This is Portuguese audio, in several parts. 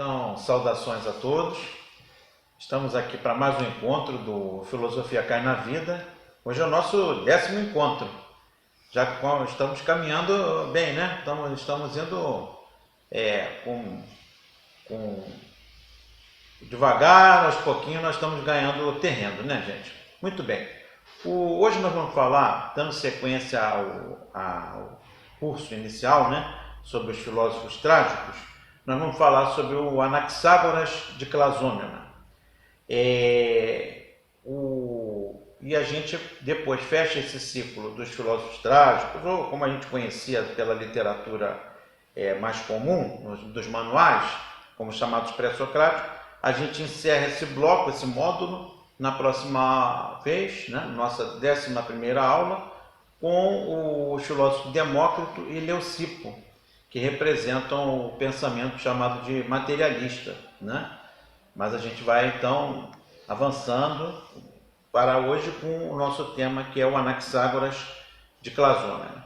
Então, saudações a todos. Estamos aqui para mais um encontro do Filosofia Cai na Vida. Hoje é o nosso 10º encontro. Já que estamos caminhando bem, né? Estamos indo devagar, aos pouquinhos nós estamos ganhando terreno, né, gente? Muito bem. Hoje nós vamos falar, dando sequência ao curso inicial, né, sobre os filósofos trágicos, nós vamos falar sobre o Anaxágoras de Clasômena. E a gente depois fecha esse ciclo dos filósofos trágicos, ou como a gente conhecia pela literatura mais comum, dos manuais, como chamados pré-socráticos. A gente encerra esse bloco, esse módulo, na próxima vez, né, nossa 11ª aula, com os filósofos Demócrito e Leucipo, que representam o pensamento chamado de materialista, né? Mas a gente vai então avançando para hoje com o nosso tema, que é o Anaxágoras de Clasômena.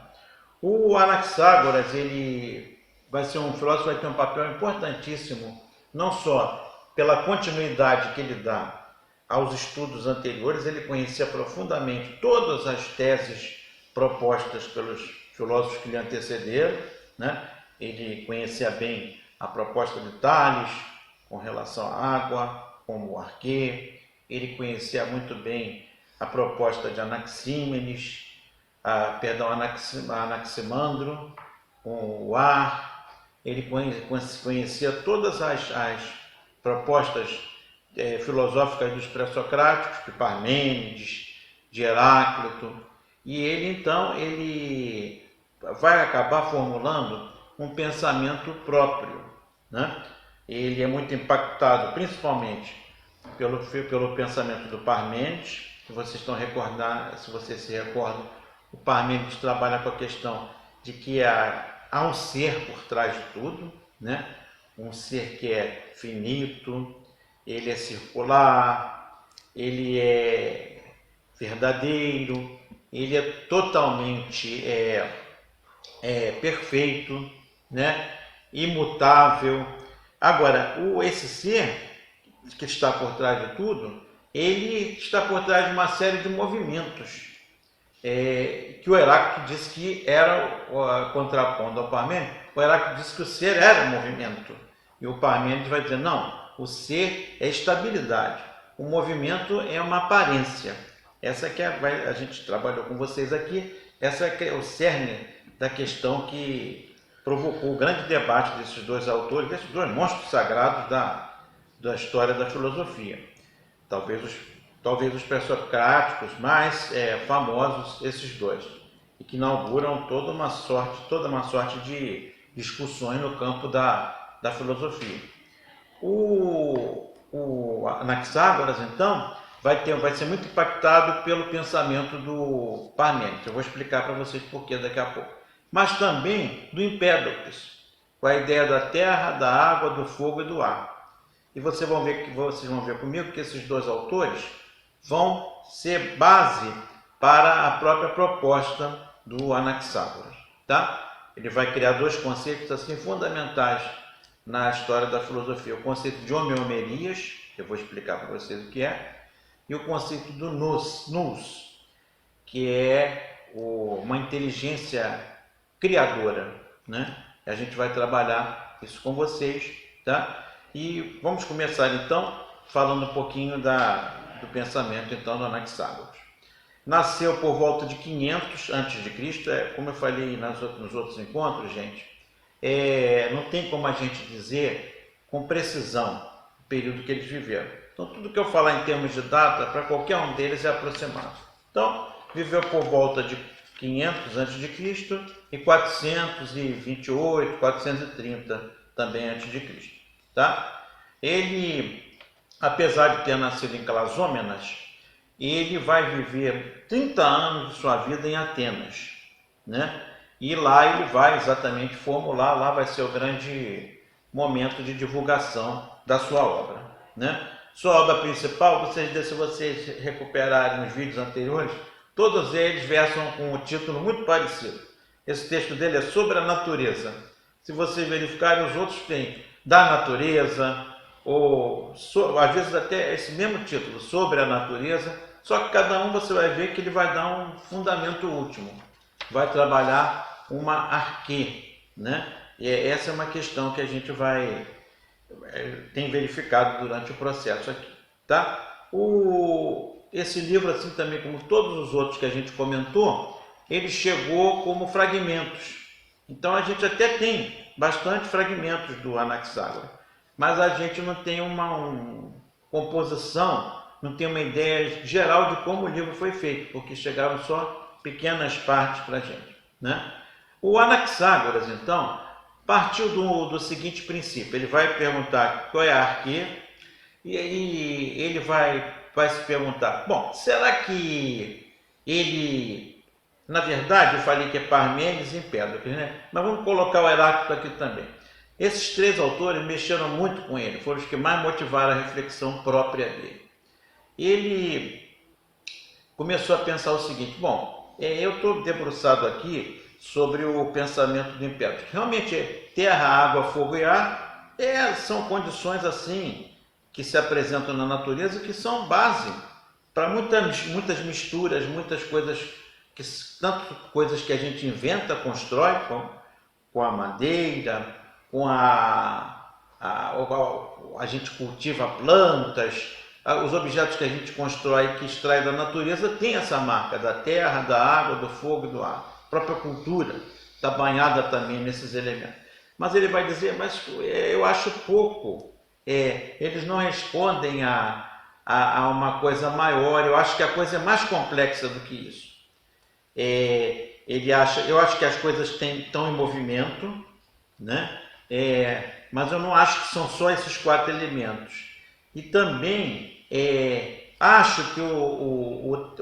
O Anaxágoras, ele vai ser um filósofo que vai ter um papel importantíssimo, não só pela continuidade que ele dá aos estudos anteriores. Ele conhecia profundamente todas as teses propostas pelos filósofos que lhe antecederam, né? Ele conhecia bem a proposta de Tales com relação à água, como o arquê. Ele conhecia muito bem a proposta de Anaxímenes, Anaximandro, com o ar. Ele conhecia todas as propostas filosóficas dos pré-socráticos, de Parmênides, de Heráclito. E ele vai acabar formulando um pensamento próprio, né? Ele é muito impactado principalmente pelo pensamento do Parmênides. Se vocês se recordam, o Parmênides trabalha com a questão de que há um ser por trás de tudo, né? Um ser que é finito, ele é circular, ele é verdadeiro, ele é totalmente perfeito, né? Imutável. Agora, esse ser que está por trás de tudo, ele está por trás de uma série de movimentos que o Heráclito disse que era, contrapondo ao Parmênides, o Heráclito disse que o ser era movimento. E o Parmênides vai dizer, não, o ser é estabilidade, o movimento é uma aparência. Essa que a gente trabalhou com vocês aqui, essa que é o cerne da questão que provocou o grande debate desses dois autores, desses dois monstros sagrados da história da filosofia. Talvez os pré-socráticos mais famosos, esses dois, e que inauguram toda uma sorte de discussões no campo da filosofia. O Anaxágoras, então, vai ser muito impactado pelo pensamento do Parmênides. Eu vou explicar para vocês por que daqui a pouco. Mas também do Empédocles, com a ideia da terra, da água, do fogo e do ar. E vocês vão ver comigo que esses dois autores vão ser base para a própria proposta do Anaxágoras, tá? Ele vai criar dois conceitos assim fundamentais na história da filosofia: o conceito de homeomerias, que eu vou explicar para vocês o que é, e o conceito do nous, que é uma inteligência criadora, né? A gente vai trabalhar isso com vocês, tá? E vamos começar então falando um pouquinho do pensamento então do Anaxágoras. Nasceu por volta de 500 a.C., como eu falei nos outros encontros, gente, não tem como a gente dizer com precisão o período que eles viveram. Então tudo que eu falar em termos de data, para qualquer um deles é aproximado. Então, viveu por volta de 500 a.C. e 428, 430 também a.C., tá? Ele, apesar de ter nascido em Clasômenas, ele vai viver 30 anos de sua vida em Atenas, né? E lá ele vai exatamente formular, lá vai ser o grande momento de divulgação da sua obra, né? Sua obra principal, se vocês recuperarem os vídeos anteriores, todos eles versam com um título muito parecido. Esse texto dele é sobre a natureza. Se vocês verificarem, os outros têm da natureza, ou às vezes até esse mesmo título, sobre a natureza, só que cada um você vai ver que ele vai dar um fundamento último, vai trabalhar uma arquê, né? E essa é uma questão que a gente tem verificado durante o processo aqui, tá? Esse livro, assim também como todos os outros que a gente comentou, ele chegou como fragmentos. Então a gente até tem bastante fragmentos do Anaxágoras, mas a gente não tem uma composição, não tem uma ideia geral de como o livro foi feito, porque chegaram só pequenas partes para a gente, né? O Anaxágoras, então, partiu do seguinte princípio: ele vai perguntar qual é a arquê, e aí ele vai se perguntar, bom, será que ele, na verdade eu falei que é Parmênides e Empédocles, né? Mas vamos colocar o Heráclito aqui também. Esses três autores mexeram muito com ele, foram os que mais motivaram a reflexão própria dele. Ele começou a pensar o seguinte, bom, eu estou debruçado aqui sobre o pensamento do Empédocles. Realmente, terra, água, fogo e ar são condições assim que se apresentam na natureza, que são base para muitas misturas, muitas coisas, tanto coisas que a gente inventa, constrói, com a madeira, com a gente cultiva plantas, os objetos que a gente constrói, que extrai da natureza, tem essa marca da terra, da água, do fogo e do ar. A própria cultura está banhada também nesses elementos. Mas ele vai dizer, mas eu acho pouco. Eles não respondem a uma coisa maior. Eu acho que a coisa é mais complexa do que isso. Eu acho que as coisas estão em movimento, né? Mas eu não acho que são só esses 4 elementos. E também acho que o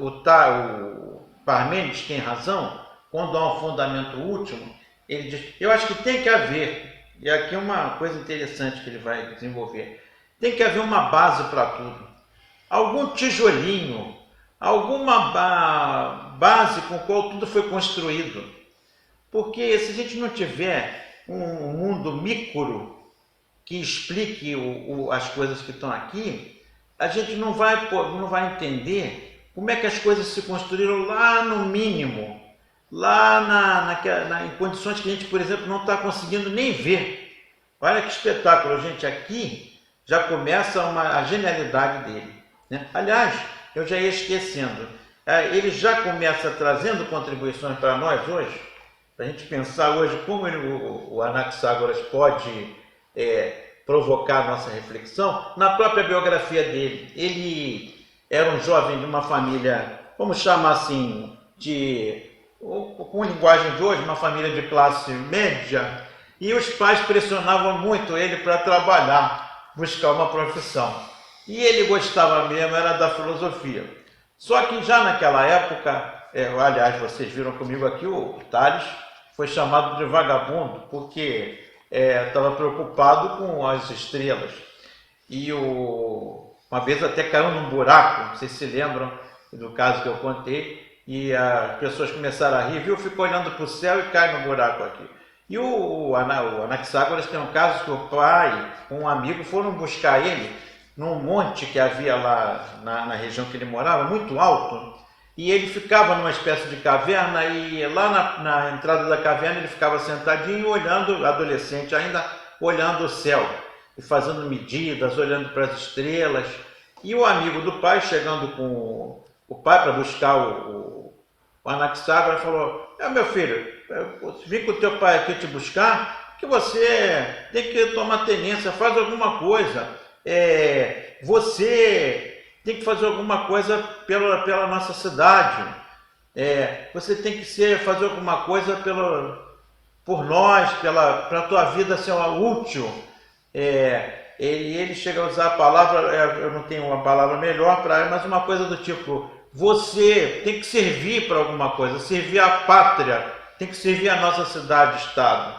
Parmênides tem razão quando há um fundamento último. Ele diz, eu acho que tem que haver, e aqui é uma coisa interessante que ele vai desenvolver, tem que haver uma base para tudo, algum tijolinho, alguma base com a qual tudo foi construído. Porque se a gente não tiver um mundo micro que explique as coisas que estão aqui, a gente não vai entender como é que as coisas se construíram lá no mínimo, lá em condições que a gente, por exemplo, não está conseguindo nem ver. Olha que espetáculo, gente, aqui já começa a genialidade dele, né? Aliás, eu já ia esquecendo, ele já começa trazendo contribuições para nós hoje, para a gente pensar hoje como o Anaxágoras pode provocar a nossa reflexão. Na própria biografia dele, ele era um jovem de uma família, vamos chamar assim, com linguagem de hoje, uma família de classe média, e os pais pressionavam muito ele para trabalhar, buscar uma profissão. E ele gostava mesmo, era da filosofia. Só que já naquela época, aliás, vocês viram comigo aqui, o Tales foi chamado de vagabundo, porque estava preocupado com as estrelas. E uma vez até caiu num buraco, não sei se lembram do caso que eu contei, e as pessoas começaram a rir, viu? Ficou olhando para o céu e cai no buraco aqui. E o Anaxágoras tem um caso que o pai, com um amigo, foram buscar ele num monte que havia lá na região que ele morava, muito alto, e ele ficava numa espécie de caverna, e lá na entrada da caverna ele ficava sentadinho, olhando, adolescente ainda, olhando o céu, e fazendo medidas, olhando para as estrelas. E o amigo do pai, chegando com o pai para buscar o Anaxágoras, falou, meu filho, eu vim com o teu pai aqui te buscar, que você tem que tomar tenência, faz alguma coisa, você tem que fazer alguma coisa pela nossa cidade, você tem que fazer alguma coisa por nós, para a tua vida ser útil. Ele chega a usar a palavra, eu não tenho uma palavra melhor para ele, mas uma coisa do tipo, você tem que servir para alguma coisa, servir a pátria, tem que servir a nossa cidade-estado.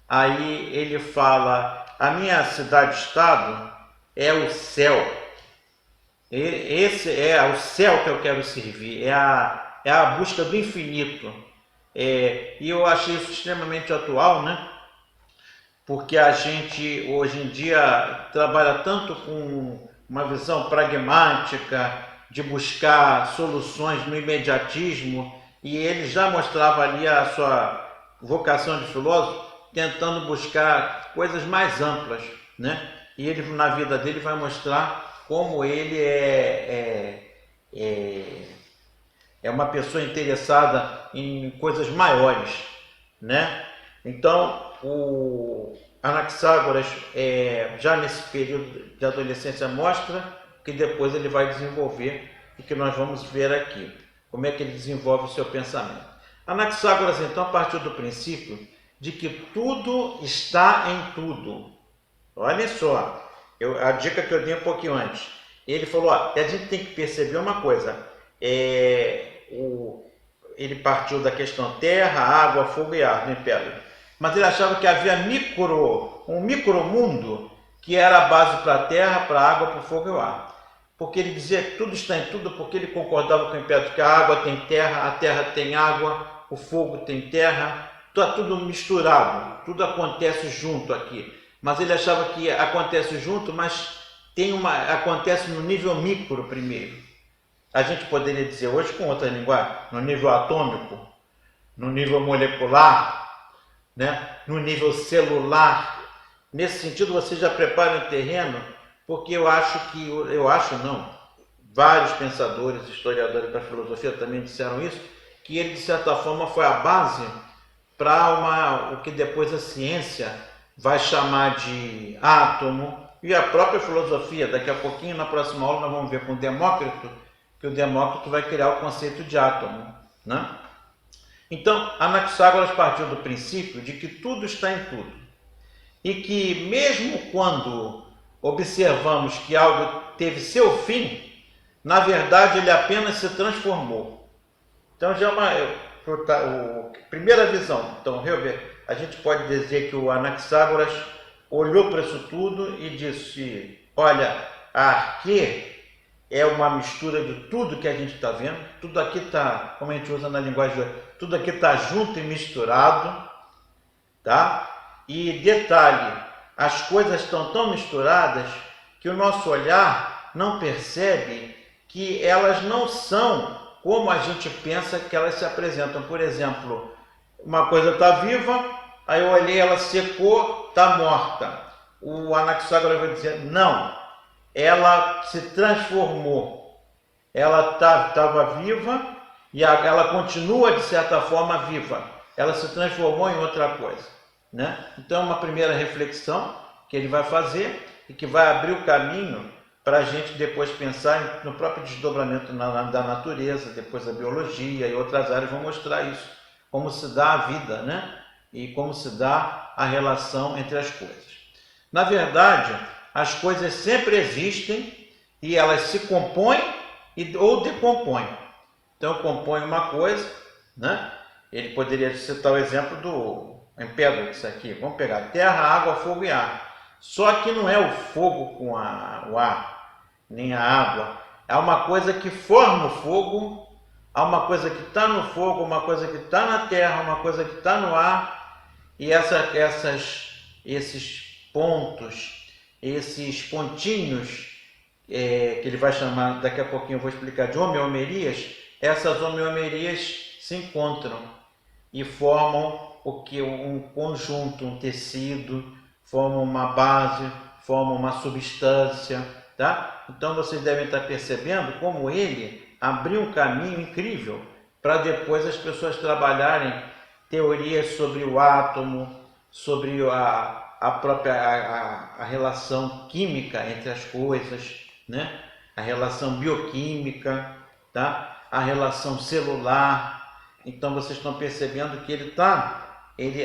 Aí ele fala, a minha cidade-estado é o céu. Esse é o céu que eu quero servir, é a busca do infinito. E eu achei isso extremamente atual, né? porque a gente hoje em dia trabalha tanto com uma visão pragmática de buscar soluções no imediatismo, e ele já mostrava ali a sua vocação de filósofo, tentando buscar coisas mais amplas, né? E ele na vida dele vai mostrar como ele é uma pessoa interessada em coisas maiores, né? Então, o Anaxágoras, já nesse período de adolescência, mostra que depois ele vai desenvolver e que nós vamos ver aqui, como é que ele desenvolve o seu pensamento. Anaxágoras, então, partiu do princípio de que tudo está em tudo. Olha só, a dica que eu dei um pouquinho antes. Ele falou, a gente tem que perceber uma coisa, ele partiu da questão terra, água, fogo e ar no Império. Mas ele achava que havia um micromundo que era a base para a terra, para a água, para o fogo e o ar. Porque ele dizia que tudo está em tudo, porque ele concordava com o Império que a água tem terra, a terra tem água, o fogo tem terra, está tudo misturado, tudo acontece junto aqui. Mas ele achava que acontece junto, mas acontece no nível micro primeiro. A gente poderia dizer hoje com outra linguagem, no nível atômico, no nível molecular, né? No nível celular. Nesse sentido, você já prepara o terreno, porque vários pensadores, historiadores da filosofia também disseram isso, que ele, de certa forma, foi a base para o que depois a ciência vai chamar de átomo, e a própria filosofia. Daqui a pouquinho, na próxima aula, nós vamos ver com o Demócrito, que o Demócrito vai criar o conceito de átomo, né? Então, Anaxágoras partiu do princípio de que tudo está em tudo. E que mesmo quando observamos que algo teve seu fim, na verdade ele apenas se transformou. Então, já é primeira visão. Então, a gente pode dizer que o Anaxágoras olhou para isso tudo e disse, olha, a arquê é uma mistura de tudo que a gente está vendo, tudo aqui está, como a gente usa na linguagem, tudo aqui está junto e misturado, tá? E detalhe, as coisas estão tão misturadas que o nosso olhar não percebe que elas não são como a gente pensa que elas se apresentam. Por exemplo, uma coisa está viva, aí eu olhei, ela secou, está morta. O Anaxágoras vai dizer, não, ela se transformou, ela estava viva e ela continua de certa forma viva, ela se transformou em outra coisa, né? Então, uma primeira reflexão que ele vai fazer e que vai abrir o caminho para a gente depois pensar no próprio desdobramento da natureza, depois da biologia e outras áreas vão mostrar isso, como se dá a vida, né? E como se dá a relação entre as coisas. Na verdade, as coisas sempre existem e elas se compõem ou decompõem. Então, compõe uma coisa, né? Ele poderia citar o exemplo do Empédocles aqui. Vamos pegar terra, água, fogo e ar. Só que não é o fogo com o ar, nem a água. É uma coisa que forma o fogo, há uma coisa que está no fogo, uma coisa que está na terra, uma coisa que está no ar. E esses pontos, esses pontinhos, que ele vai chamar, daqui a pouquinho eu vou explicar, de homeomerias, essas homeomerias se encontram e formam um conjunto, um tecido, formam uma base, formam uma substância, tá? Então vocês devem estar percebendo como ele abriu um caminho incrível para depois as pessoas trabalharem teorias sobre o átomo, sobre a própria relação química entre as coisas, né? A relação bioquímica, tá? A relação celular. Então vocês estão percebendo que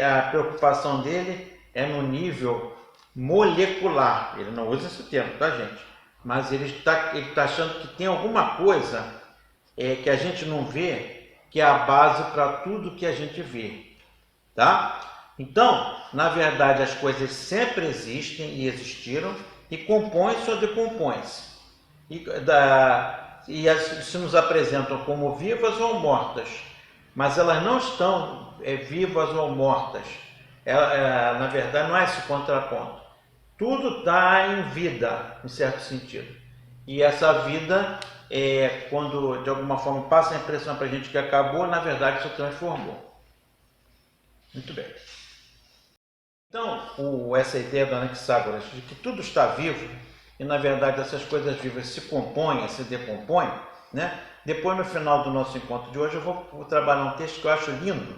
a preocupação dele é no nível molecular. Ele não usa esse termo, tá, gente? Mas ele está achando que tem alguma coisa que a gente não vê, que é a base para tudo que a gente vê, tá? Então, na verdade, as coisas sempre existem e existiram e compõem-se ou decompõem-se. E se nos apresentam como vivas ou mortas, mas elas não estão vivas ou mortas. na verdade, não é esse contraponto. Tudo está em vida, em certo sentido. E essa vida, quando de alguma forma passa a impressão para a gente que acabou, na verdade se transformou. Muito bem. Então, essa ideia do Anaxágoras de que tudo está vivo, e na verdade essas coisas vivas se compõem, se decompõem, né? Depois, no final do nosso encontro de hoje, eu vou trabalhar um texto que eu acho lindo,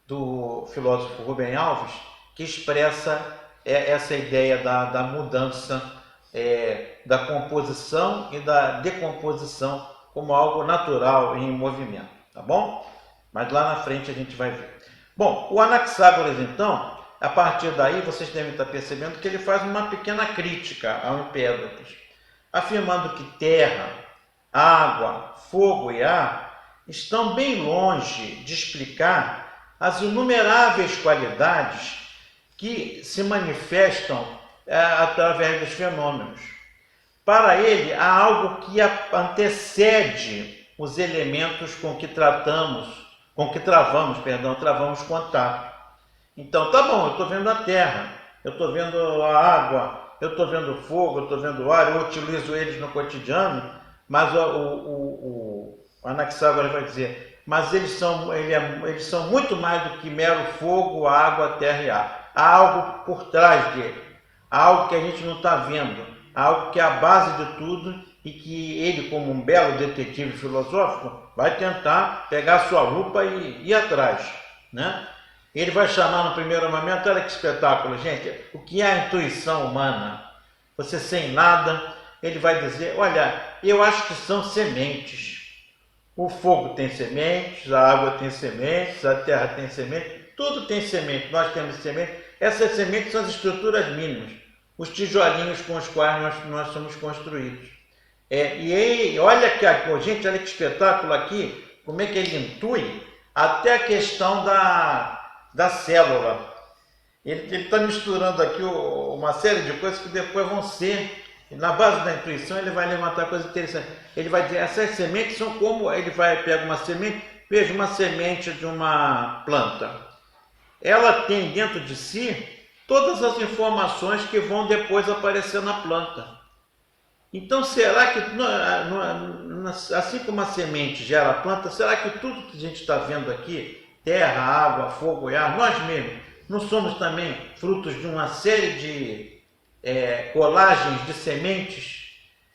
do filósofo Rubem Alves, que expressa essa ideia da mudança, da composição e da decomposição como algo natural e em movimento, tá bom? Mas lá na frente a gente vai ver. Bom, o Anaxágoras, então, a partir daí vocês devem estar percebendo que ele faz uma pequena crítica ao Empédocles, afirmando que terra, água, fogo e ar estão bem longe de explicar as inumeráveis qualidades que se manifestam através dos fenômenos. Para ele, há algo que antecede os elementos com que travamos contato. Então, tá bom, eu estou vendo a terra, eu estou vendo a água, eu estou vendo o fogo, eu estou vendo o ar, eu utilizo eles no cotidiano, mas o Anaxágoras vai dizer, mas eles são muito mais do que mero fogo, água, terra e ar. Há algo por trás dele, há algo que a gente não está vendo, há algo que é a base de tudo e que ele, como um belo detetive filosófico, vai tentar pegar a sua lupa e ir atrás, né? Ele vai chamar no primeiro momento, olha que espetáculo, gente, o que é a intuição humana? Você sem nada, ele vai dizer, olha, eu acho que são sementes. O fogo tem sementes, a água tem sementes, a terra tem sementes, tudo tem semente, nós temos sementes. Essas sementes são as estruturas mínimas, os tijolinhos com os quais nós somos construídos. E olha que, gente, olha que espetáculo aqui, como é que ele intui até a questão da célula. Ele está misturando aqui uma série de coisas que depois vão ser, na base da intuição ele vai levantar coisas interessantes. Ele vai dizer, essas sementes são como, ele pega uma semente, veja uma semente de uma planta. Ela tem dentro de si todas as informações que vão depois aparecer na planta. Então, será que, assim como a semente gera a planta, será que tudo que a gente está vendo aqui, terra, água, fogo e ar, nós mesmos, não somos também frutos de uma série de colagens de sementes?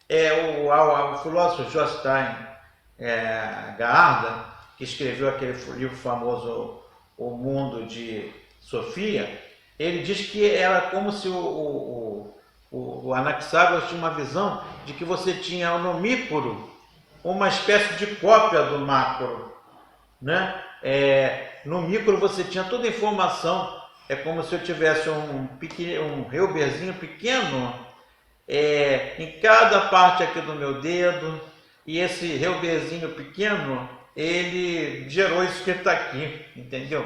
O filósofo Jostein Gaarda, que escreveu aquele livro famoso O Mundo de Sofia, ele diz que era como se o Anaxágoras tinha uma visão de que você tinha no micro uma espécie de cópia do macro, né? No micro você tinha toda a informação, é como se eu tivesse um reuberzinho pequeno em cada parte aqui do meu dedo, e esse reuberzinho pequeno, ele gerou isso que está aqui, entendeu?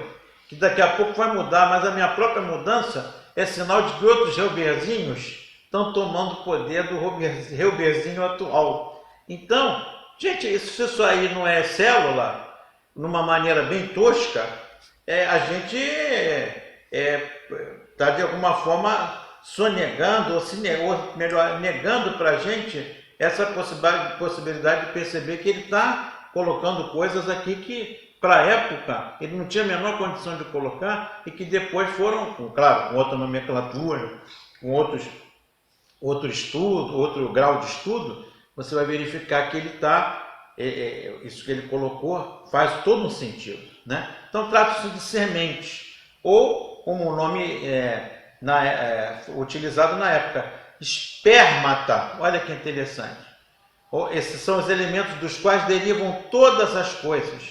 Que daqui a pouco vai mudar, mas a minha própria mudança é sinal de que outros reuberzinhos estão tomando o poder do reuberzinho atual. Então, gente, se isso aí não é célula, numa maneira bem tosca, a gente está de alguma forma sonegando, ou melhor, negando para a gente essa possibilidade de perceber que ele está colocando coisas aqui que, para a época, ele não tinha a menor condição de colocar e que depois foram, claro, com outra nomenclatura, com outro estudo, outro grau de estudo, você vai verificar que ele está, isso que ele colocou faz todo um sentido, né? Então trata-se de sementes, ou como o nome utilizado na época, espermata. Olha que interessante. Esses são os elementos dos quais derivam todas as coisas.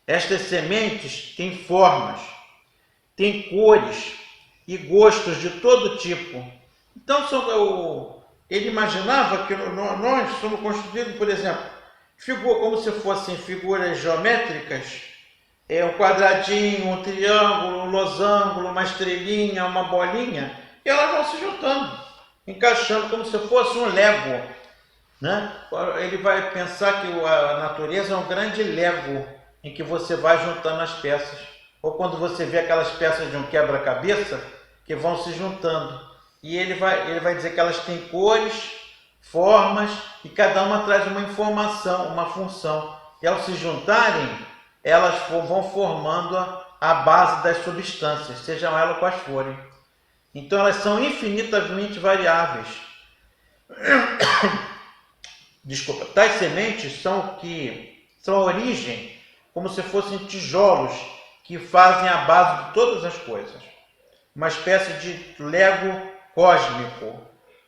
Estas sementes têm formas, têm cores e gostos de todo tipo. Então, ele imaginava que nós somos constituídos, por exemplo, como se fossem figuras geométricas, um quadradinho, um triângulo, um losango, uma estrelinha, uma bolinha, e elas vão se juntando, encaixando como se fosse um Lego, né? Ele vai pensar que a natureza é um grande Lego, em que você vai juntando as peças. ou quando você vê aquelas peças de um quebra-cabeça que vão se juntando. E ele vai dizer que elas têm cores, formas, e cada uma traz uma informação, uma função. E ao se juntarem, elas vão formando a base das substâncias, sejam elas quais forem. Então elas são infinitamente variáveis. Desculpa, tais sementes são a origem, como se fossem tijolos que fazem a base de todas as coisas. Uma espécie de Lego cósmico,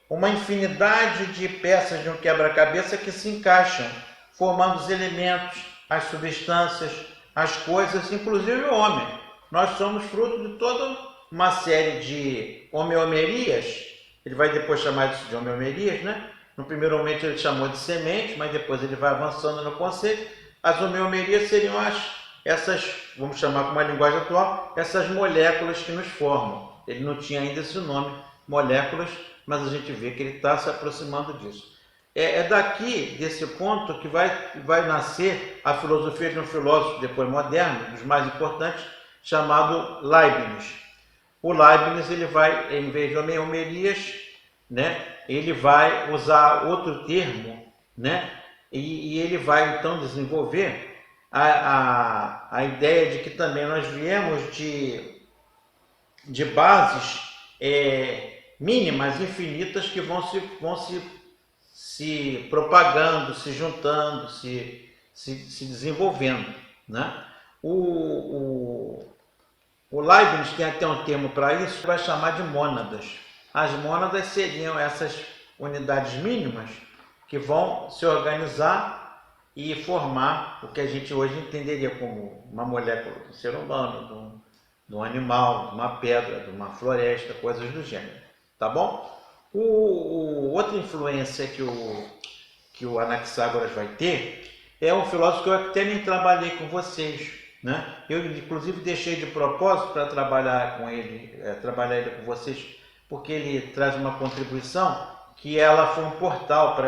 uma infinidade de peças de um quebra-cabeça que se encaixam, formando os elementos, as substâncias, as coisas, inclusive o homem. Nós somos fruto de toda uma série de homeomerias, ele vai depois chamar isso de homeomerias, né? No primeiro momento ele chamou de semente, mas depois ele vai avançando no conceito. As homeomerias seriam essas, vamos chamar com uma linguagem atual, essas moléculas que nos formam. Ele não tinha ainda esse nome, moléculas, mas a gente vê que ele está se aproximando disso. É daqui, desse ponto, que vai nascer a filosofia de um filósofo depois moderno, dos mais importantes, chamado Leibniz. O Leibniz, ele vai, em vez de homeomerias, né, ele vai usar outro termo, né, e ele vai então desenvolver a ideia de que também nós viemos de bases mínimas, infinitas, que vão se propagando, se juntando, se desenvolvendo, né? O Leibniz tem até um termo para isso, vai chamar de mônadas. As mônadas seriam essas unidades mínimas que vão se organizar e formar o que a gente hoje entenderia como uma molécula do ser humano, de um animal, de uma pedra, de uma floresta, coisas do gênero. Tá bom? Outra influência que o Anaxágoras vai ter é um filósofo que eu até nem trabalhei com vocês, né? Eu, inclusive, deixei de propósito para trabalhar com ele, com vocês, porque ele traz uma contribuição que ela foi um portal para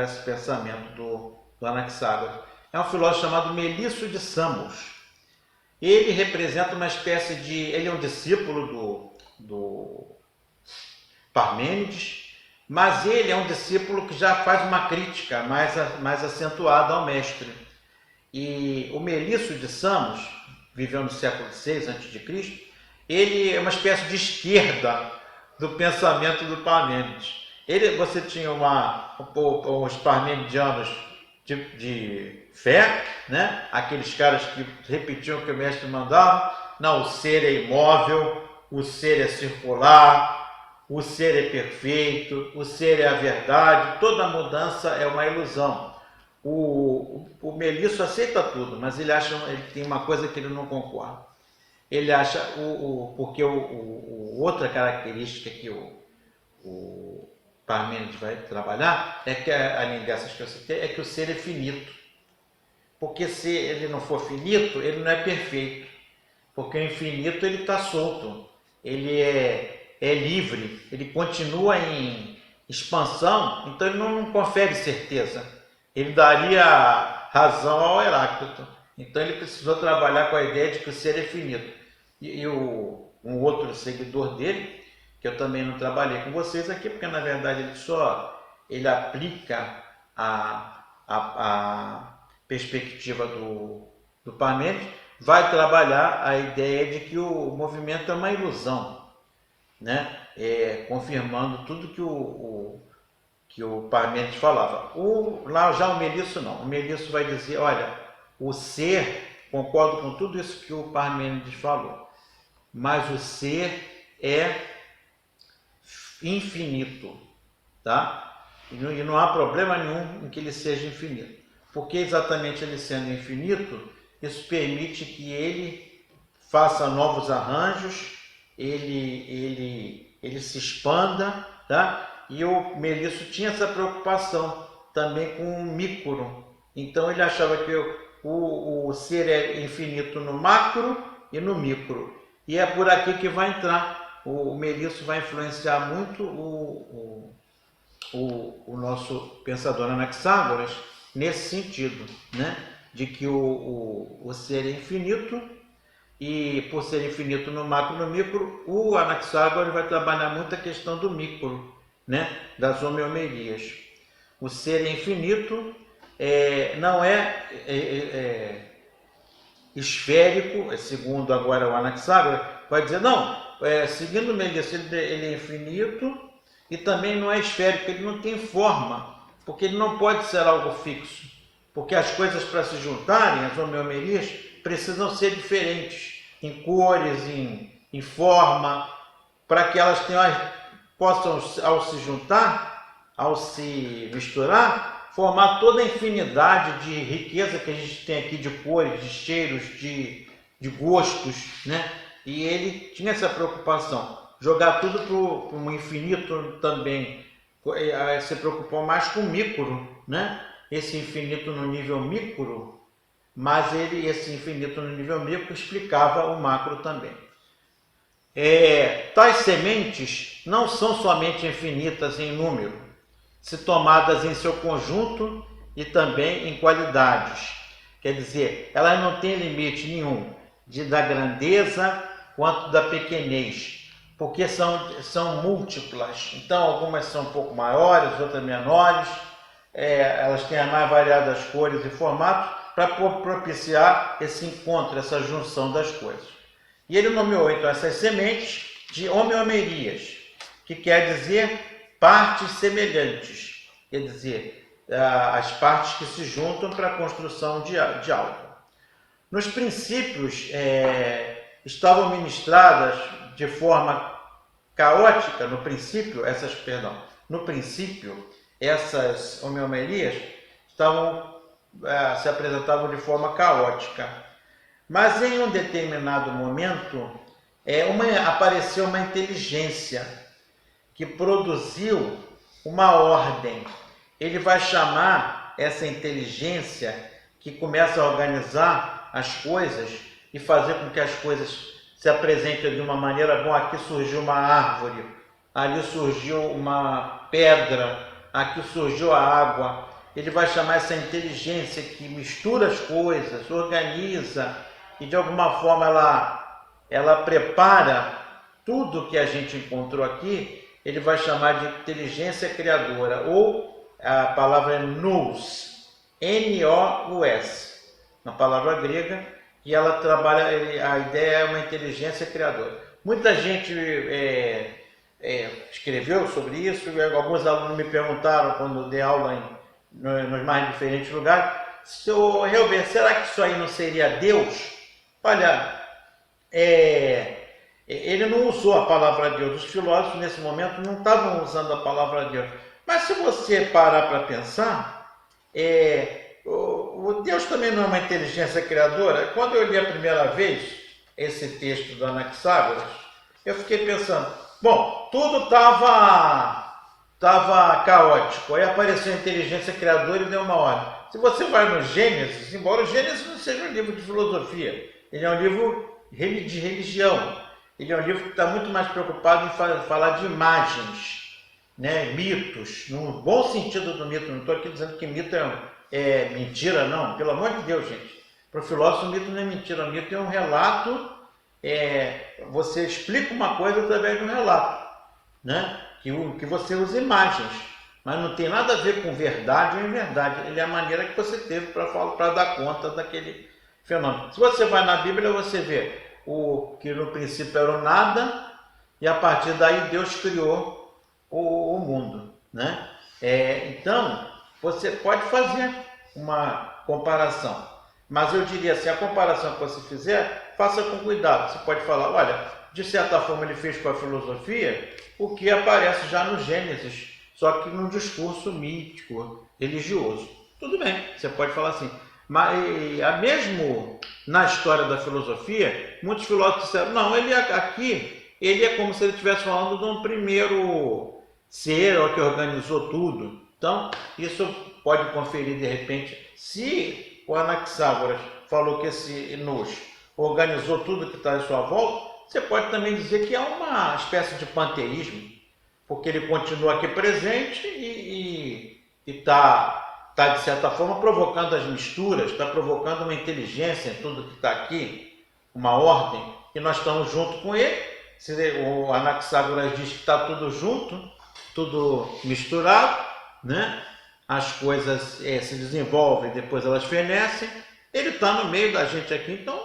esse pensamento do Anaxágoras. É um filósofo chamado Melisso de Samos. Ele representa uma espécie de... Ele é um discípulo do Parmênides, mas ele é um discípulo que já faz uma crítica mais acentuada ao mestre. E o Melisso de Samos, viveu no século VI a.C., ele é uma espécie de esquerda do pensamento do Parmênides. Você tinha os parmenidianos de fé, né? Aqueles caras que repetiam o que o mestre mandava. Não, o ser é imóvel, o ser é circular, o ser é perfeito, o ser é a verdade, toda mudança é uma ilusão. O Melisso aceita tudo, mas ele tem uma coisa que ele não concorda. Ele acha, porque outra característica que o Parmênides vai trabalhar, é que, além dessas que eu citei, é que o ser é finito. Porque se ele não for finito, ele não é perfeito. Porque o infinito ele está solto, ele é livre, ele continua em expansão, então ele não confere certeza. Ele daria razão ao Heráclito. Então ele precisou trabalhar com a ideia de que o ser é finito. E um outro seguidor dele, que eu também não trabalhei com vocês aqui, porque na verdade ele aplica a perspectiva do Parmênides, vai trabalhar a ideia de que o movimento é uma ilusão, né? Confirmando tudo que o Parmênides falava. Lá já o Melisso não. O Melisso vai dizer, olha, o ser, concordo com tudo isso que o Parmênides falou, mas o ser é infinito, tá? E não há problema nenhum em que ele seja infinito, porque exatamente ele sendo infinito, isso permite que ele faça novos arranjos, ele se expanda, tá? E o Melisso tinha essa preocupação também com o micro. Então ele achava que o ser é infinito no macro e no micro. E é por aqui que vai entrar. O Melisso vai influenciar muito o nosso pensador Anaxágoras nesse sentido, né? De que o ser é infinito, E por ser infinito no macro e no micro, o Anaxágoras vai trabalhar muito a questão do micro, né? Das homeomerias. O ser infinito não esférico, segundo agora o Anaxágoras, vai dizer, não, seguindo o Melisso, ele é infinito e também não é esférico, ele não tem forma, porque ele não pode ser algo fixo, porque as coisas para se juntarem, as homeomerias, precisam ser diferentes, em cores, em forma, para que elas possam, ao se juntar, ao se misturar, formar toda a infinidade de riqueza que a gente tem aqui de cores, de cheiros, de gostos, né? E ele tinha essa preocupação, jogar tudo para um infinito também, se preocupou mais com o micro, né? Esse infinito no nível micro, mas esse infinito no nível micro explicava o macro também. Tais sementes não são somente infinitas em número, se tomadas em seu conjunto e também em qualidades. Quer dizer, elas não têm limite nenhum da grandeza quanto da pequenez, porque são múltiplas. Então, algumas são um pouco maiores, outras menores, elas têm as mais variadas cores e formatos para propiciar esse encontro, essa junção das coisas. E ele nomeou então essas sementes de homeomerias, que quer dizer partes semelhantes, quer dizer, as partes que se juntam para a construção de algo. Nos princípios estavam ministradas de forma caótica, no princípio, essas homeomerias se apresentavam de forma caótica. Mas em um determinado momento, apareceu uma inteligência que produziu uma ordem. Ele vai chamar essa inteligência que começa a organizar as coisas e fazer com que as coisas se apresentem de uma maneira. Bom, aqui surgiu uma árvore, ali surgiu uma pedra, aqui surgiu a água. Ele vai chamar essa inteligência que mistura as coisas, organiza e de alguma forma ela prepara tudo que a gente encontrou aqui. Ele vai chamar de inteligência criadora, ou a palavra é nous, N-O-U-S, uma palavra grega, e ela trabalha, a ideia é uma inteligência criadora. Muita gente escreveu sobre isso, alguns alunos me perguntaram quando dei aula nos mais diferentes lugares, Sr. Helber, será que isso aí não seria Deus? Olha, ele não usou a palavra Deus, os filósofos nesse momento não estavam usando a palavra Deus, mas se você parar para pensar, o Deus também não é uma inteligência criadora. Quando eu li a primeira vez esse texto do Anaxágoras, eu fiquei pensando, bom, tudo estava caótico, aí apareceu a inteligência criadora e deu uma ordem. Se você vai no Gênesis, embora o Gênesis não seja um livro de filosofia, ele é um livro de religião, ele é um livro que está muito mais preocupado em falar de imagens, né? Mitos, no bom sentido do mito. Não estou aqui dizendo que mito é mentira, não, pelo amor de Deus, gente. Para o filósofo, o mito não é mentira, o mito é um relato, você explica uma coisa através de um relato, né? Que você usa imagens, mas não tem nada a ver com verdade ou inverdade, ele é a maneira que você teve para dar conta daquele fenômeno. Se você vai na Bíblia, você vê que no princípio era o nada, e a partir daí Deus criou o mundo, né? Então, você pode fazer uma comparação, mas eu diria assim, a comparação que você fizer, faça com cuidado. Você pode falar, olha, de certa forma ele fez com a filosofia o que aparece já no Gênesis, só que num discurso mítico, religioso. Tudo bem, você pode falar assim. Mas mesmo na história da filosofia, muitos filósofos disseram, não, ele é como se ele estivesse falando de um primeiro ser que organizou tudo. Então, isso pode conferir de repente, se o Anaxágoras falou que esse nous organizou tudo que está à sua volta, você pode também dizer que é uma espécie de panteísmo, porque ele continua aqui presente e está, de certa forma, provocando as misturas, está provocando uma inteligência em tudo que está aqui. uma ordem, e nós estamos junto com ele. O Anaxágoras diz que está tudo junto, tudo misturado, né? As coisas se desenvolvem, depois elas fenecem. Ele está no meio da gente aqui, então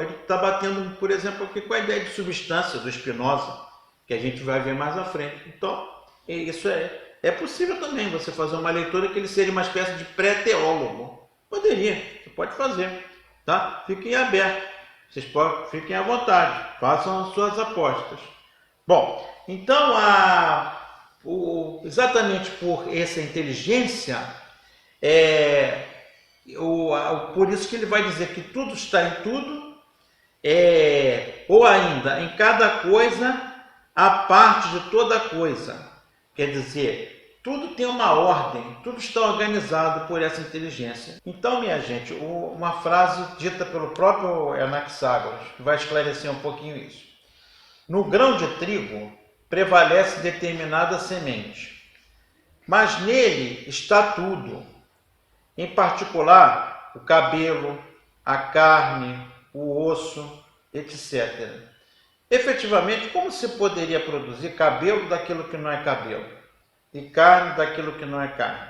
ele está batendo, por exemplo, aqui com a ideia de substância do Spinoza, que a gente vai ver mais à frente. Então, isso é possível também, você fazer uma leitura que ele seria uma espécie de pré-teólogo. Poderia, você pode fazer, tá? Fiquem abertos, fiquem à vontade, façam as suas apostas. Bom, então, exatamente por essa inteligência, por isso que ele vai dizer que tudo está em tudo, ou ainda, em cada coisa, a parte de toda coisa. Quer dizer, tudo tem uma ordem, tudo está organizado por essa inteligência. Então, minha gente, uma frase dita pelo próprio Anaxágoras, que vai esclarecer um pouquinho isso. No grão de trigo prevalece determinada semente, mas nele está tudo, em particular o cabelo, a carne, o osso, etc. Efetivamente, como se poderia produzir cabelo daquilo que não é cabelo e carne daquilo que não é carne?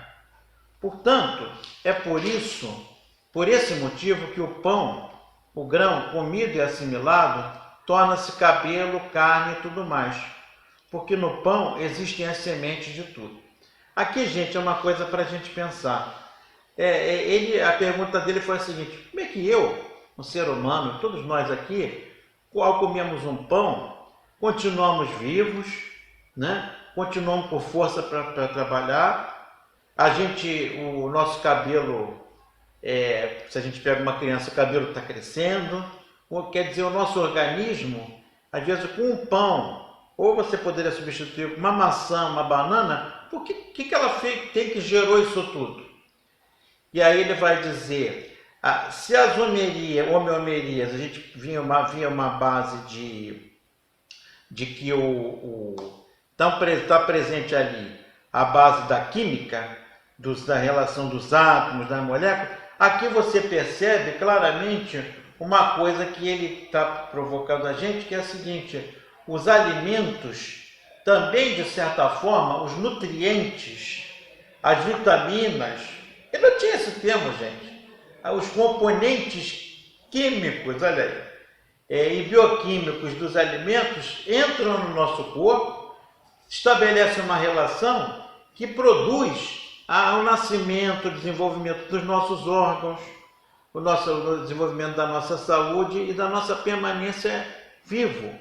Portanto, é por esse motivo que o pão, o grão comido e assimilado, torna-se cabelo, carne e tudo mais. Porque no pão existem as sementes de tudo. Aqui, gente, é uma coisa para a gente pensar. A pergunta dele foi a seguinte: como é que eu, um ser humano, todos nós aqui, ao comermos um pão, continuamos vivos, né? Continuamos com força para trabalhar, o nosso cabelo, se a gente pega uma criança, o cabelo está crescendo, quer dizer, o nosso organismo, às vezes com um pão, ou você poderia substituir uma maçã, uma banana, por que ela tem que gerou isso tudo? E aí ele vai dizer, se as homeomerias, a gente via uma base de que está presente ali a base da química, da relação dos átomos, da molécula, aqui você percebe claramente uma coisa que ele está provocando a gente, que é a seguinte: os alimentos também, de certa forma, os nutrientes, as vitaminas, ele não tinha esse termo, gente, os componentes químicos, olha aí, e bioquímicos dos alimentos entram no nosso corpo, estabelecem uma relação que produz o nascimento, o desenvolvimento dos nossos órgãos, o desenvolvimento da nossa saúde e da nossa permanência vivo.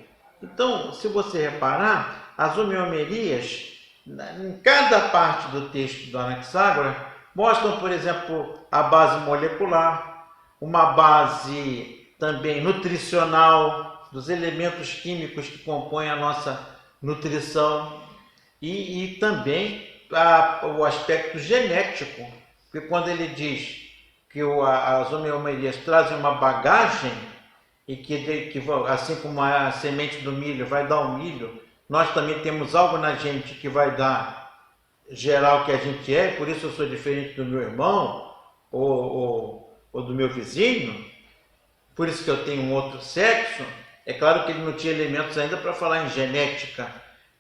Então, se você reparar, as homeomerias, em cada parte do texto do Anaxágoras, mostram, por exemplo, a base molecular, uma base também nutricional, dos elementos químicos que compõem a nossa nutrição, e também o aspecto genético, porque quando ele diz que as homeomerias trazem uma bagagem, e que assim como a semente do milho vai dar o milho, nós também temos algo na gente que vai gerar o que a gente é, por isso eu sou diferente do meu irmão ou do meu vizinho, por isso que eu tenho um outro sexo. É claro que ele não tinha elementos ainda para falar em genética,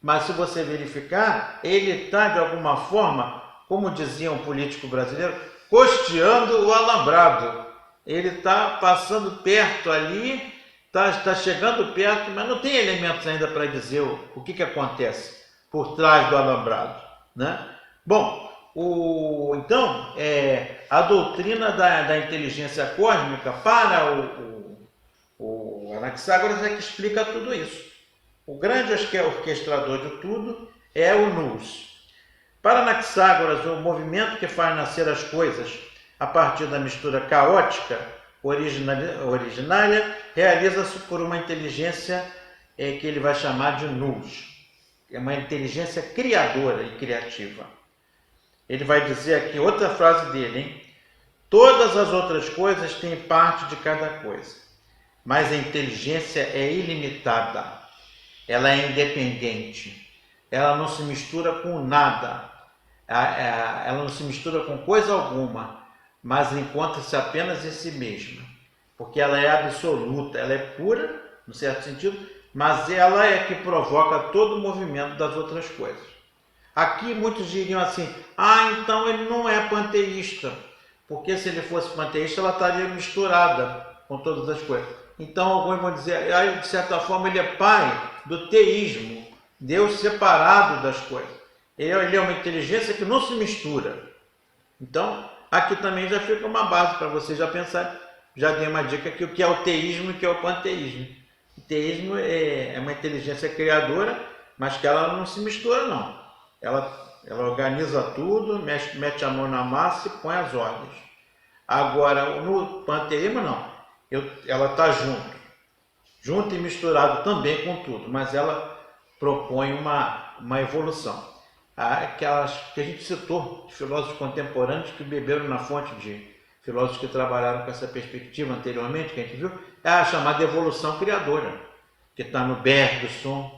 mas se você verificar, ele está de alguma forma, como dizia um político brasileiro, costeando o alambrado. Ele está passando perto ali, está chegando perto, mas não tem elementos ainda para dizer o que acontece por trás do alambrado, né? Bom, então, a doutrina da inteligência cósmica para o Anaxágoras é que explica tudo isso. O grande orquestrador de tudo é o Nous. Para Anaxágoras, o movimento que faz nascer as coisas a partir da mistura caótica originária realiza-se por uma inteligência que ele vai chamar de Nous. É uma inteligência criadora e criativa. Ele vai dizer aqui, outra frase dele, hein? Todas as outras coisas têm parte de cada coisa, mas a inteligência é ilimitada, ela é independente, ela não se mistura com nada, ela não se mistura com coisa alguma, mas encontra-se apenas em si mesma. porque ela é absoluta, ela é pura, no certo sentido, mas ela é que provoca todo o movimento das outras coisas. Aqui muitos diriam assim, então ele não é panteísta, porque se ele fosse panteísta ela estaria misturada com todas as coisas. Então alguns vão dizer, de certa forma ele é pai do teísmo, Deus separado das coisas. Ele é uma inteligência que não se mistura. Então, aqui também já fica uma base para vocês já pensarem. Já dei uma dica aqui o que é o teísmo e o que é o panteísmo. O teísmo é uma inteligência criadora, mas que ela não se mistura não. Ela organiza tudo, mete a mão na massa e põe as ordens. Agora, no panteísmo não. Ela está junto e misturado também com tudo, mas ela propõe uma evolução. Aquelas que a gente citou, de filósofos contemporâneos que beberam na fonte de filósofos que trabalharam com essa perspectiva anteriormente, que a gente viu, é a chamada evolução criadora, que está no Bergson,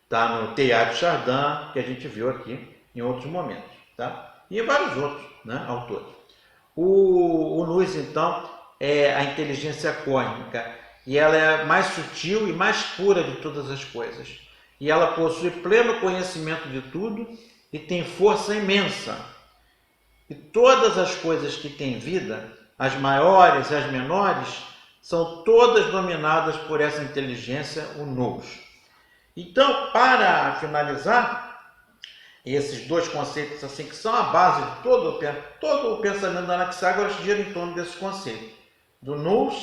está no Teilhard de Chardin, que a gente viu aqui em outros momentos, tá? E em vários outros, né, autores. O Luz, então, é a inteligência cósmica, e ela é mais sutil e mais pura de todas as coisas. E ela possui pleno conhecimento de tudo e tem força imensa. E todas as coisas que têm vida, as maiores e as menores, são todas dominadas por essa inteligência, o Nous. Então, para finalizar, esses dois conceitos assim que são a base de todo o pensamento da Anaxágoras gira em torno desse conceito, do Nous,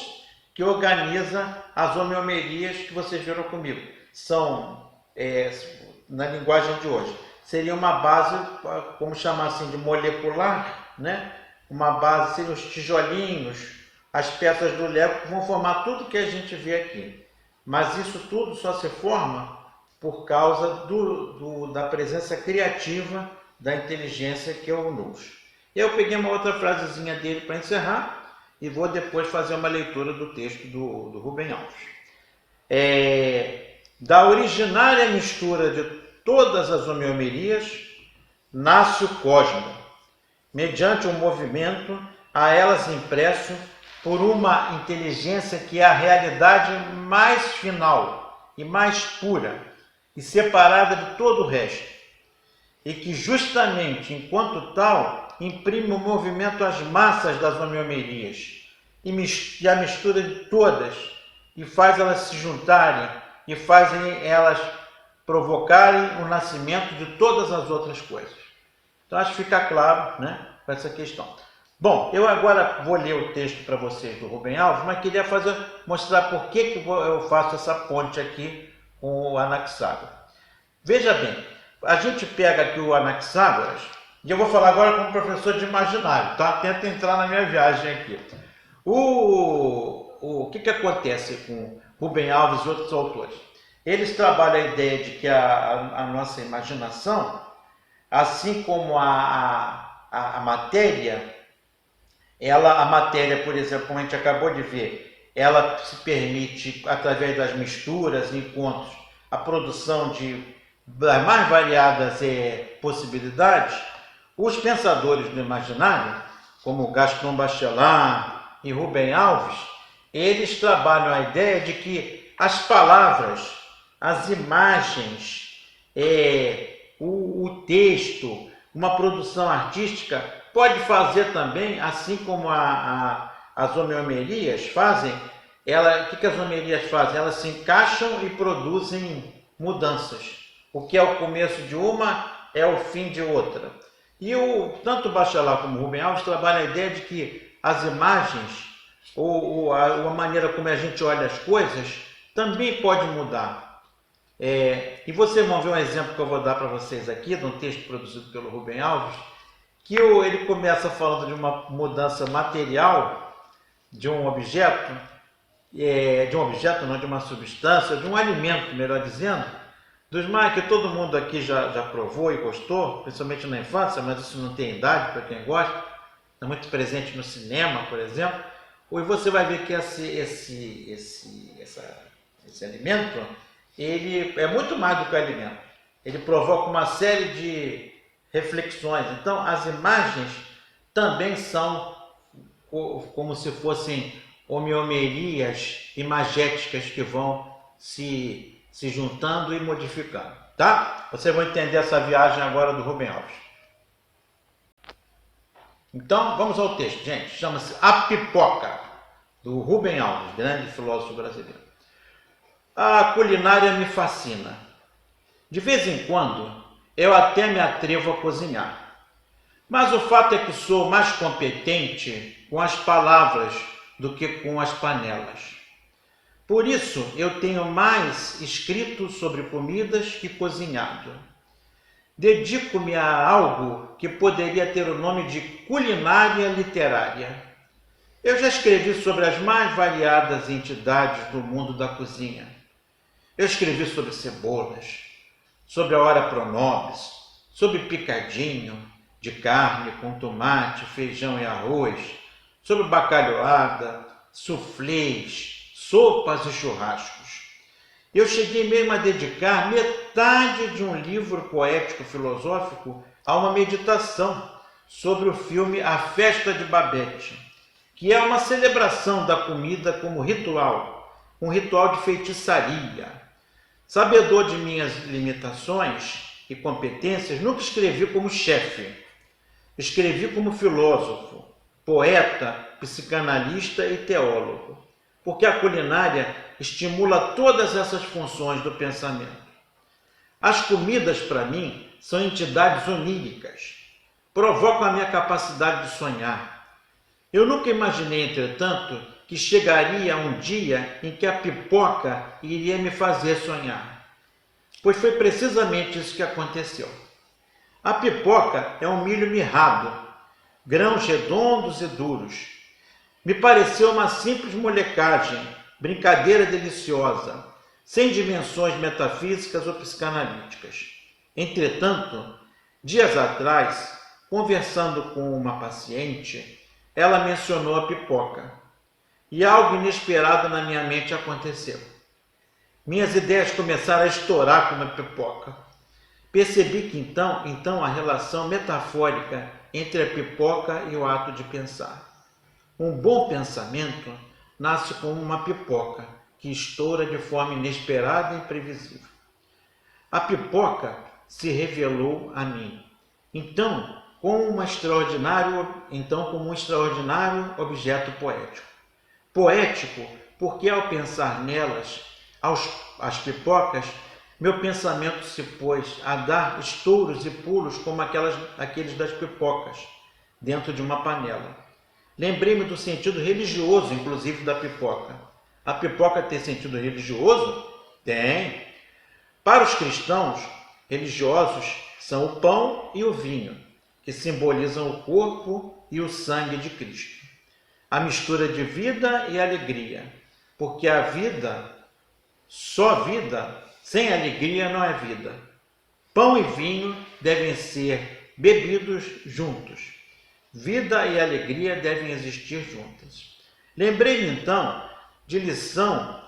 que organiza as homeomerias que vocês viram comigo. São, na linguagem de hoje, seria uma base, como chamar assim, de molecular, né? Uma base, seriam os tijolinhos, as peças do Lego que vão formar tudo que a gente vê aqui. Mas isso tudo só se forma por causa da presença criativa da inteligência que é o Nous. Eu peguei uma outra frasezinha dele para encerrar e vou depois fazer uma leitura do texto do Rubem Alves. Da originária mistura de todas as homeomerias, nasce o cosmo, mediante um movimento a elas impresso por uma inteligência que é a realidade mais final e mais pura e separada de todo o resto, e que justamente enquanto tal imprime o movimento às massas das homeomerias e a mistura de todas e faz elas se juntarem e fazem elas provocarem o nascimento de todas as outras coisas. Então acho que fica claro, né, com essa questão. Bom, eu agora vou ler o texto para vocês do Rubem Alves, mas queria mostrar por que eu faço essa ponte aqui com o Anaxágoras. Veja bem, a gente pega aqui o Anaxágoras, e eu vou falar agora como professor de imaginário, tá? Tenta entrar na minha viagem aqui. O que acontece com Rubem Alves e outros autores? Eles trabalham a ideia de que a nossa imaginação, assim como a matéria, a matéria, por exemplo, como a gente acabou de ver, ela se permite, através das misturas e encontros, a produção das mais variadas possibilidades. Os pensadores do imaginário, como Gaston Bachelard e Rubem Alves, eles trabalham a ideia de que as palavras, as imagens, o texto, uma produção artística pode fazer também, assim como as homeomerias fazem. O que as homeomerias fazem? Elas se encaixam e produzem mudanças. O que é o começo de uma é o fim de outra. E tanto o Bachelard como o Rubem Alves trabalham a ideia de que as imagens, ou a maneira como a gente olha as coisas, também pode mudar. E vocês vão ver um exemplo que eu vou dar para vocês aqui, de um texto produzido pelo Rubem Alves, que ele começa falando de uma mudança material de um objeto, não, de uma substância, de um alimento, melhor dizendo, dos mais que todo mundo aqui já provou e gostou, principalmente na infância, mas isso não tem idade para quem gosta, é muito presente no cinema, por exemplo. E você vai ver que esse alimento, ele é muito mais do que o alimento. Ele provoca uma série de reflexões. Então, as imagens também são como se fossem homeomerias imagéticas que vão se juntando e modificando, tá? Vocês vão entender essa viagem agora do Rubem Alves. Então, vamos ao texto, gente. Chama-se A Pipoca, do Rubem Alves, grande filósofo brasileiro. A culinária me fascina. De vez em quando, eu até me atrevo a cozinhar. Mas o fato é que sou mais competente com as palavras do que com as panelas. Por isso, eu tenho mais escrito sobre comidas que cozinhado. Dedico-me a algo que poderia ter o nome de culinária literária. Eu já escrevi sobre as mais variadas entidades do mundo da cozinha. Eu escrevi sobre cebolas, sobre a hora pronobis, sobre picadinho de carne com tomate, feijão e arroz, sobre bacalhoada, suflês, sopas e churrascos. Eu cheguei mesmo a dedicar metade de um livro poético-filosófico a uma meditação sobre o filme A Festa de Babette, que é uma celebração da comida como ritual, um ritual de feitiçaria. Sabedor de minhas limitações e competências, nunca escrevi como chefe. Escrevi como filósofo, poeta, psicanalista e teólogo, porque a culinária estimula todas essas funções do pensamento. As comidas, para mim, são entidades oníricas, provocam a minha capacidade de sonhar. Eu nunca imaginei, entretanto, que chegaria um dia em que a pipoca iria me fazer sonhar, pois foi precisamente isso que aconteceu. A pipoca é um milho mirrado, grãos redondos e duros. Me pareceu uma simples molecagem, brincadeira deliciosa, sem dimensões metafísicas ou psicanalíticas. Entretanto, dias atrás, conversando com uma paciente, ela mencionou a pipoca, e algo inesperado na minha mente aconteceu. Minhas ideias começaram a estourar como a pipoca. Percebi que então a relação metafórica entre a pipoca e o ato de pensar. Um bom pensamento nasce como uma pipoca que estoura de forma inesperada e imprevisível. A pipoca se revelou a mim, como um extraordinário objeto poético. Poético porque ao pensar nelas, as pipocas, meu pensamento se pôs a dar estouros e pulos como aqueles das pipocas, dentro de uma panela. Lembrei-me do sentido religioso, inclusive, da pipoca. A pipoca tem sentido religioso? Tem. Para os cristãos, religiosos são o pão e o vinho, que simbolizam o corpo e o sangue de Cristo. A mistura de vida e alegria, porque a vida, só vida, sem alegria não é vida. Pão e vinho devem ser bebidos juntos. Vida e alegria devem existir juntas. Lembrei-me então de lição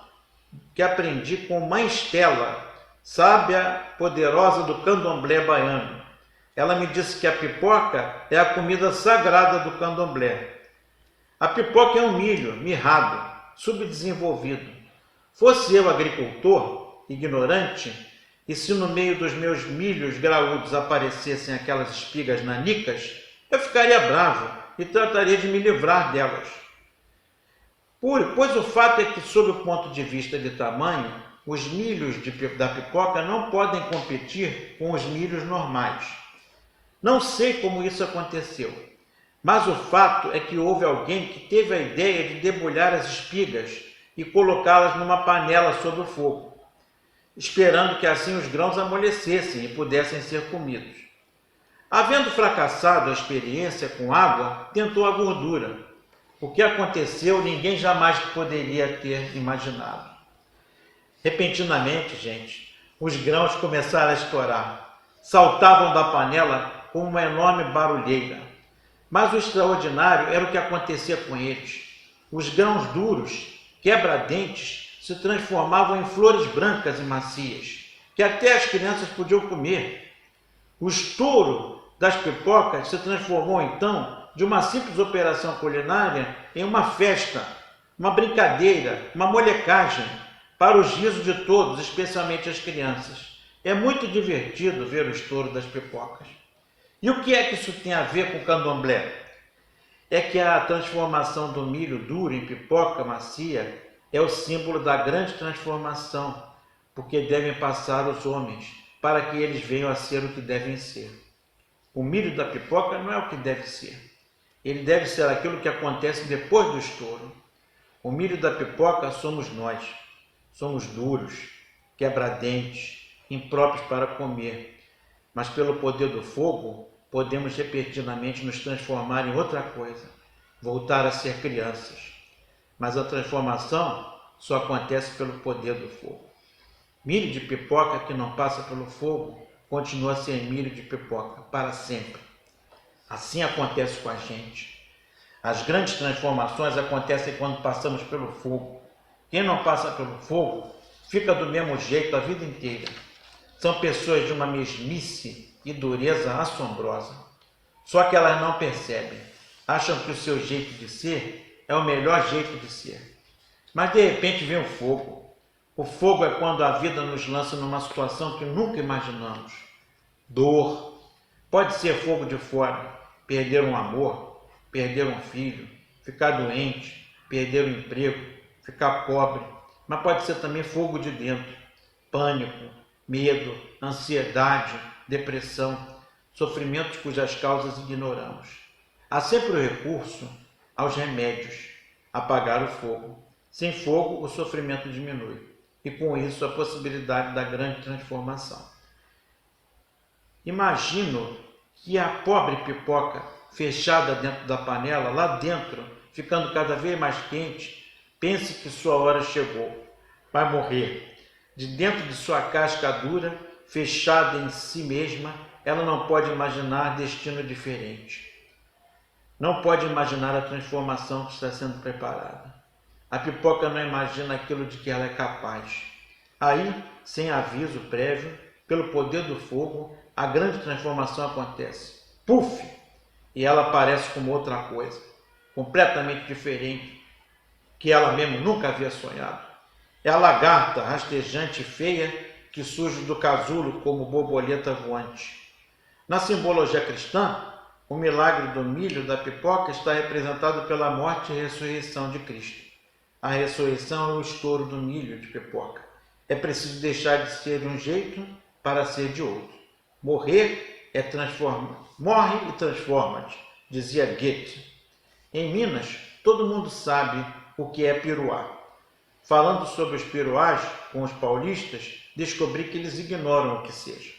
que aprendi com Mãe Estela, sábia poderosa do candomblé baiano. Ela me disse que a pipoca é a comida sagrada do candomblé. A pipoca é um milho mirrado, subdesenvolvido. Fosse eu agricultor, ignorante, e se no meio dos meus milhos graúdos aparecessem aquelas espigas nanicas, eu ficaria bravo e trataria de me livrar delas. Pois o fato é que, sob o ponto de vista de tamanho, os milhos da pipoca não podem competir com os milhos normais. Não sei como isso aconteceu, mas o fato é que houve alguém que teve a ideia de debulhar as espigas e colocá-las numa panela sob o fogo, esperando que assim os grãos amolecessem e pudessem ser comidos. Havendo fracassado a experiência com água, tentou a gordura. O que aconteceu ninguém jamais poderia ter imaginado. Repentinamente, gente, os grãos começaram a estourar. Saltavam da panela como uma enorme barulheira. Mas o extraordinário era o que acontecia com eles. Os grãos duros, quebra-dentes, se transformavam em flores brancas e macias, que até as crianças podiam comer. O estouro das pipocas se transformou então de uma simples operação culinária em uma festa, uma brincadeira, uma molecagem, para o riso de todos, especialmente as crianças. É muito divertido ver o estouro das pipocas. E o que é que isso tem a ver com o candomblé? É que a transformação do milho duro em pipoca macia é o símbolo da grande transformação, porque devem passar os homens, para que eles venham a ser o que devem ser. O milho da pipoca não é o que deve ser. Ele deve ser aquilo que acontece depois do estouro. O milho da pipoca somos nós. Somos duros, quebra-dentes, impróprios para comer. Mas pelo poder do fogo, podemos repentinamente nos transformar em outra coisa, voltar a ser crianças. Mas a transformação só acontece pelo poder do fogo. Milho de pipoca que não passa pelo fogo continua a ser milho de pipoca para sempre. Assim acontece com a gente. As grandes transformações acontecem quando passamos pelo fogo. Quem não passa pelo fogo fica do mesmo jeito a vida inteira. São pessoas de uma mesmice e dureza assombrosa. Só que elas não percebem. Acham que o seu jeito de ser é o melhor jeito de ser. Mas de repente vem o fogo. O fogo é quando a vida nos lança numa situação que nunca imaginamos. Dor. Pode ser fogo de fora, perder um amor, perder um filho, ficar doente, perder o emprego, ficar pobre. Mas pode ser também fogo de dentro. Pânico, medo, ansiedade, depressão, sofrimentos cujas causas ignoramos. Há sempre o recurso aos remédios, apagar o fogo. Sem fogo, o sofrimento diminui. E com isso, a possibilidade da grande transformação. Imagino que a pobre pipoca, fechada dentro da panela, lá dentro, ficando cada vez mais quente, pense que sua hora chegou. Vai morrer. De dentro de sua casca dura, fechada em si mesma, ela não pode imaginar destino diferente. Não pode imaginar a transformação que está sendo preparada. A pipoca não imagina aquilo de que ela é capaz. Aí, sem aviso prévio, pelo poder do fogo, a grande transformação acontece. Puf! E ela aparece como outra coisa, completamente diferente, que ela mesmo nunca havia sonhado. É a lagarta rastejante e feia que surge do casulo como borboleta voante. Na simbologia cristã, o milagre do milho da pipoca está representado pela morte e ressurreição de Cristo. A ressurreição é o estouro do milho de pipoca. É preciso deixar de ser de um jeito para ser de outro. Morrer é transformar. Morre e transforma-te, dizia Goethe. Em Minas, todo mundo sabe o que é piruá. Falando sobre os piruás com os paulistas, descobri que eles ignoram o que seja.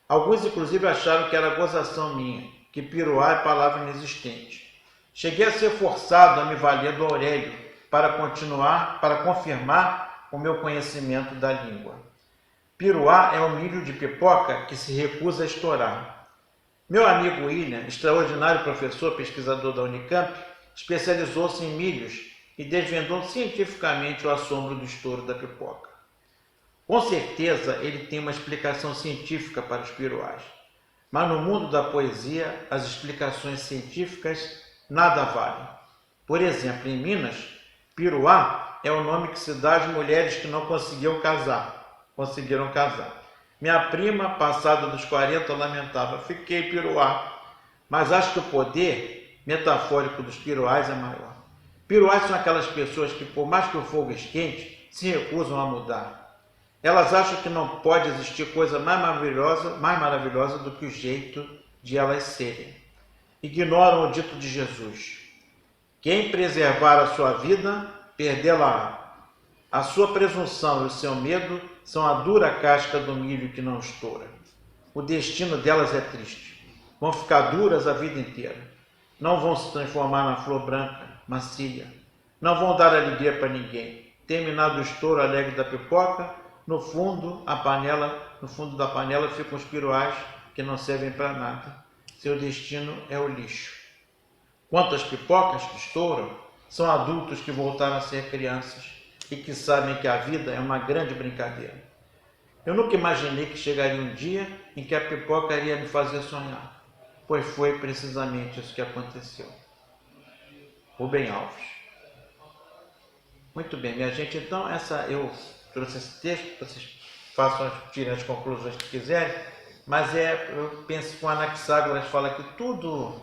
Alguns, inclusive, acharam que era gozação minha, que piruá é palavra inexistente. Cheguei a ser forçado a me valer do Aurélio para confirmar o meu conhecimento da língua. Piruá é o milho de pipoca que se recusa a estourar. Meu amigo William, extraordinário professor pesquisador da Unicamp, especializou-se em milhos e desvendou cientificamente o assombro do estouro da pipoca. Com certeza ele tem uma explicação científica para os piruás, mas no mundo da poesia as explicações científicas nada valem. Por exemplo, em Minas, piruá é o nome que se dá às mulheres que não conseguiram casar. Minha prima, passada dos 40, lamentava: fiquei piruá. Mas acho que o poder metafórico dos piruás é maior. Piruás são aquelas pessoas que, por mais que o fogo esquente, se recusam a mudar. Elas acham que não pode existir coisa mais maravilhosa do que o jeito de elas serem. Ignoram o dito de Jesus: quem preservar a sua vida, perdê-la-á. A sua presunção e o seu medo são a dura casca do milho que não estoura. O destino delas é triste. Vão ficar duras a vida inteira. Não vão se transformar na flor branca, macia. Não vão dar alegria para ninguém. Terminado o estouro alegre da pipoca, no fundo da panela ficam os piruás que não servem para nada. Seu destino é o lixo. Quanto às pipocas que estouram, são adultos que voltaram a ser crianças e que sabem que a vida é uma grande brincadeira. Eu nunca imaginei que chegaria um dia em que a pipoca iria me fazer sonhar, pois foi precisamente isso que aconteceu. Rubem Alves. Muito bem, minha gente. Então, eu trouxe esse texto, vocês façam, tirem as conclusões que quiserem, mas eu penso que o Anaxágoras fala que tudo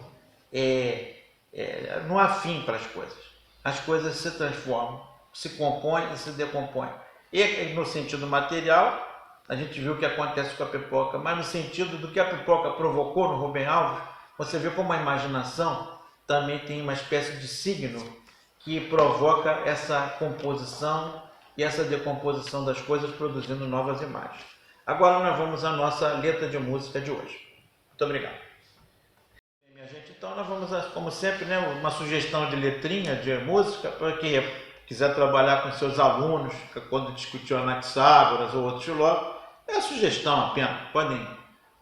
não há fim para as coisas. As coisas se transformam, se compõem e se decompõem. E no sentido material, a gente viu o que acontece com a pipoca, mas no sentido do que a pipoca provocou no Rubem Alves, você vê como a imaginação também tem uma espécie de signo que provoca essa composição e essa decomposição das coisas, produzindo novas imagens. Agora nós vamos à nossa letra de música de hoje. Muito obrigado. Minha gente, então nós vamos, como sempre, né, uma sugestão de letrinha de música, para quem quiser trabalhar com seus alunos, quando discutir o Anaxágoras ou outros filósofos, é sugestão apenas, podem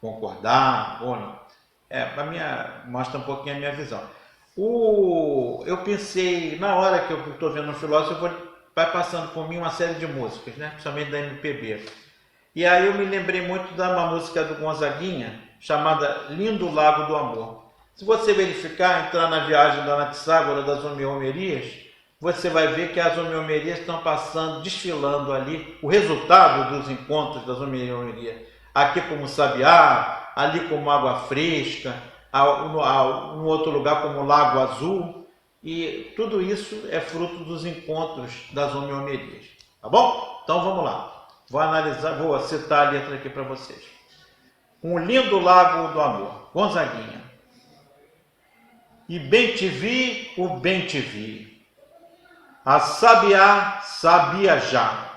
concordar ou não. Mostra um pouquinho a minha visão. Eu pensei, na hora que eu estou vendo um filósofo, vai passando por mim uma série de músicas, né? Principalmente da MPB. E aí eu me lembrei muito de uma música do Gonzaguinha, chamada Lindo Lago do Amor. Se você verificar, entrar na viagem da Anaxágoras das homeomerias, você vai ver que as homeomerias estão passando, desfilando ali, o resultado dos encontros das homeomerias. Aqui como Sabiá, ali como Água Fresca, no outro lugar como Lago Azul, e tudo isso é fruto dos encontros das homeomerias. Tá bom? Então vamos lá. Vou citar a letra aqui para vocês. Um lindo lago do amor, Gonzaguinha. E bem te vi, o bem te vi. A sabiá sabia já.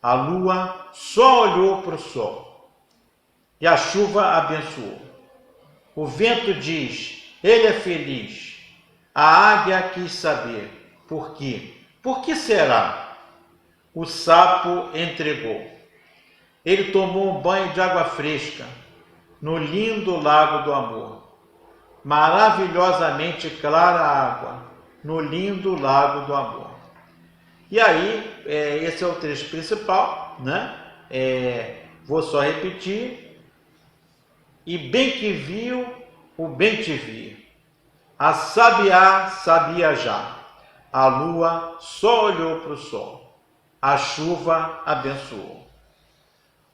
A lua só olhou para o sol. E a chuva abençoou. O vento diz, ele é feliz. A águia quis saber. Por quê? Por que será? O sapo entregou. Ele tomou um banho de água fresca no lindo lago do amor. Maravilhosamente clara a água no lindo lago do amor. E aí, esse é o trecho principal, né? Vou só repetir. E bem que viu, o bem te vi. A sabiá sabia já. A lua só olhou para o sol. A chuva abençoou.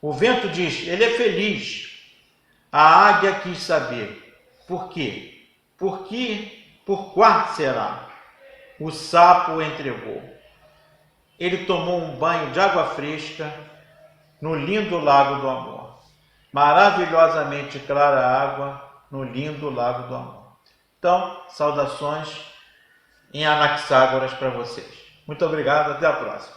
O vento diz, ele é feliz. A águia quis saber. Por quê? Por qual será? O sapo entregou. Ele tomou um banho de água fresca no lindo lago do amor. Maravilhosamente clara água no lindo lago do amor. Então, saudações em Anaxágoras para vocês. Muito obrigado, até a próxima.